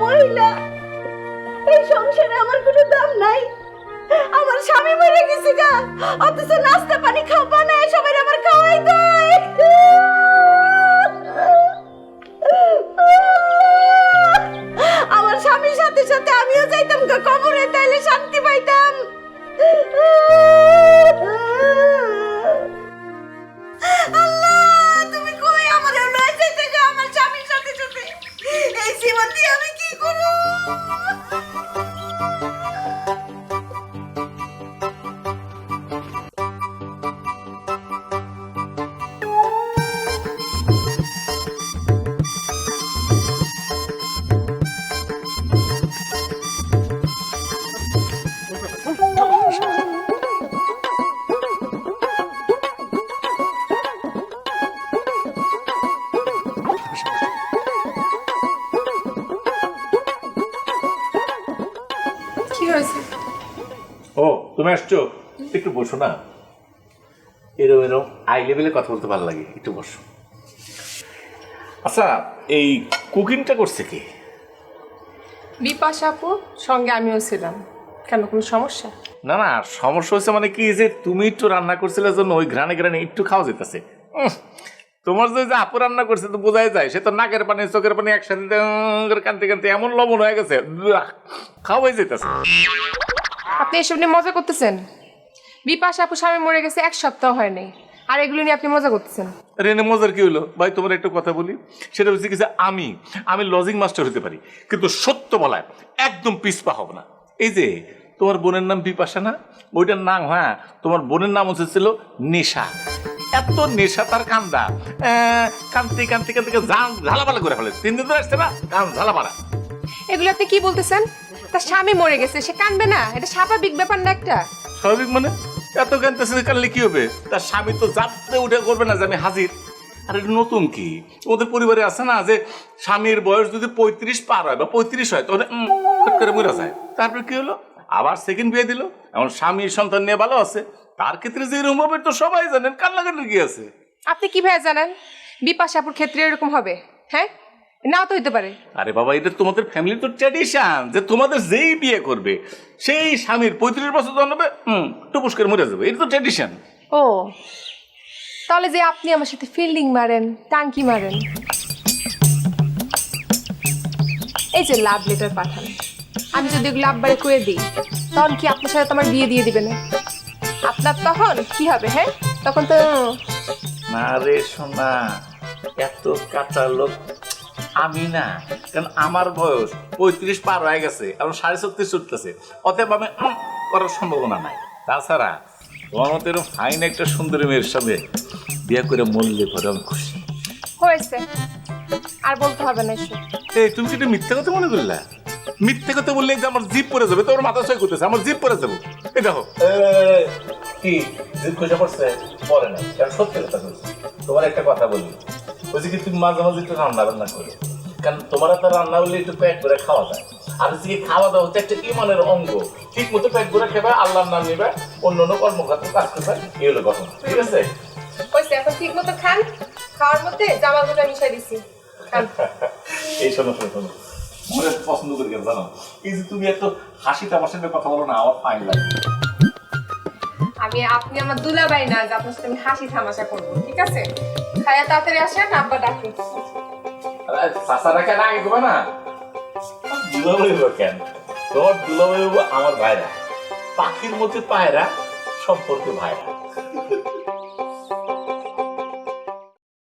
মহিলা, এই সংসারে আমার কোনো দাম নাই। আমার স্বামী মরে গেছে গা, অথচ নাস্তা পানি খাওয়া না সবাই আমার খাওয়াই দেয়। আমার স্বামীর সাথে সাথে আমিও যাইতাম গা কবরে, তাইলে শান্তি পাইতাম। আল্লাহ, তুমি কই আমারে লয়ে যাইতে গা আমার স্বামীর সাথে সাথে? এই জীবন দিয়ে আমি কি করব? কি হয়েছে? ও তুমি আসছো, একটু বসো না। এরম এরম আই লেভেলে কথা বলতে ভালো লাগে, একটু বসো। আচ্ছা, এই কুকিংটা করছে কি? বিপাশা আপু, সঙ্গে আমিও ছিলাম। কেন, কোনো সমস্যা? না না, সমস্যা হচ্ছে মানে কি যে তুমি একটু রান্না করছিলে জন্য ওই ঘ্রাণে ঘ্রাণে একটু খাওয়া যেতেছে। তোমার যে আপু রান্না করছে তো বোঝাই যায়, সে তো নাকের পানি চোখের পানি একসাথে কানতে কানতে এমন লবণ হয়ে গেছে, খাওয়াই যেতেছে। আপনি এসব নিয়ে মজা করতেছেন? বিপাশা আপু স্বামী মরে গেছে 1 সপ্তাহ হয় নাই, আর এগুলো নিয়ে আপনি মজা করতেছেন? রেনে মজার কি হলো ভাই? তোমার একটা কথা বলি, সেটা হচ্ছে কি যে আমি লজিং মাস্টার হতে পারি, কিন্তু সত্য বলায় একদম পিছপা হব না। এই যে তোমার বোনের নাম বিপাশা না, ওইটার নাম, হ্যাঁ তোমার বোনের নাম হচ্ছে নেশা। এত নেশা তার কান্দা, কানতে কানতে কানতে জান ঝালাপালা করে ফেলে। 3 দিন ধরে আসছে না, কান ঝালাপালা। এগুলো আপনি কি বলতেছেন? তার স্বামী মরে গেছে, সে কানবে না? এটা স্বাভাবিক ব্যাপার না একটা? স্বাভাবিক মানে? এত কানতেছে কানলে কি হবে? তার স্বামী তো যাতে উঠে করবে না যে আমি হাজির। আর এটা নতুন কি ওদের পরিবারে আছে না, যে স্বামীর বয়স যদি 35 পার হয় বা 35 হয় তাহলে করে মরে যায়। তারপর কি হলো, আবার সেকেন্ড বিয়ে দিল, এমন স্বামীর সন্তান নিয়ে ভালো আছে। তার ক্ষেত্রে যে এরকম হবে তো সবাই জানেন, কার লাগানোর কি আছে? আপনি কিভাবে জানেন বিপাশা আপুর ক্ষেত্রে এরকম হবে? হ্যাঁ, নাও তো হইতে পারে। আরে বাবা, এটা তোমাদের ফ্যামিলির তো ট্র্যাডিশন যে তোমাদের যেই বিয়ে করবে সেই স্বামীর 35 বছর জন্মবে টুপুস করে মরে যাবে, এটা তো ট্র্যাডিশন। ও, তাহলে যে আপনি আমার সাথে ফিল্ডিং মারেন, টাঙ্কি মারেন, এই যে লাভ লেটার পাঠান, আমি যদি এগুলো আব্বারে কয়ে দিই, তখন কি আপনার সাথে তোমার বিয়ে দিয়ে দিবে না? আপনার তখন কি হবে? হ্যাঁ, তখন তো না রে সোনা, এত কাঁচা লোক আমি না, কারণ আমার বয়স 35 পার হয়ে গেছে, এখন 36 চলতেছে, অতএব আমি করার সম্ভাবনা নাই। তাছাড়া তোমার মতো এরকম ফাইন একটা সুন্দরী মেয়ের সঙ্গে বিয়ে করে মরলে পরে আমি খুশি। হয়েছে, আর বলতে হবে না এসব। এই তুমি কি এটা মিথ্যা কথা মনে করলা? মিথ্যে কথা বললে যে আমার জিভ পরে যাবে, তোমার মাথা ছয় করতেছে, আমার জিভ পরে যাবো। এই দেখো কি জিভ খসে পড়ছে, পরে না, কারণ সত্যি কথা বলছি। তোমার একটা কথা বলি, বলছি কি তুমি মাঝে মাঝে একটু রান্না বান্না করো, কারণ তোমার তো রান্না হলে একটু পেট করে খাওয়া যায়। আর হচ্ছে কি খাওয়া দাওয়া হচ্ছে একটা ইমানের অঙ্গ, ঠিক মতো পেট করে খেবে, আল্লাহর নাম নেবে, অন্য অন্য কর্মক্ষেত্রে কাজ করবে, এই হলো ঘটনা। ঠিক আছে, হয়েছে, এখন ঠিক মতো খান। খাওয়ার মধ্যে জামাল গোটা মিশাই দিছি, খান। এই শোনো শোনো শোনো, মনে পছন্দ করি কেন জানো? এই যে তুমি এত হাসি তামাশা নিয়ে কথা বলো না, আমার ফাইন লাগে। আপনি আমার দুলাভাই না যে আপনার সাথে আমি হাসি তামাশা করবো, ঠিক আছে? খায়া তাড়াতাড়ি আসেন, আব্বা ডাকি। চাচারা কেন আগে দেবে না? দুলাভাই কেন? তোমার দুলাভাই আমার ভাইরা, পাখির মধ্যে পায়রা, সম্পর্কে ভাইরা।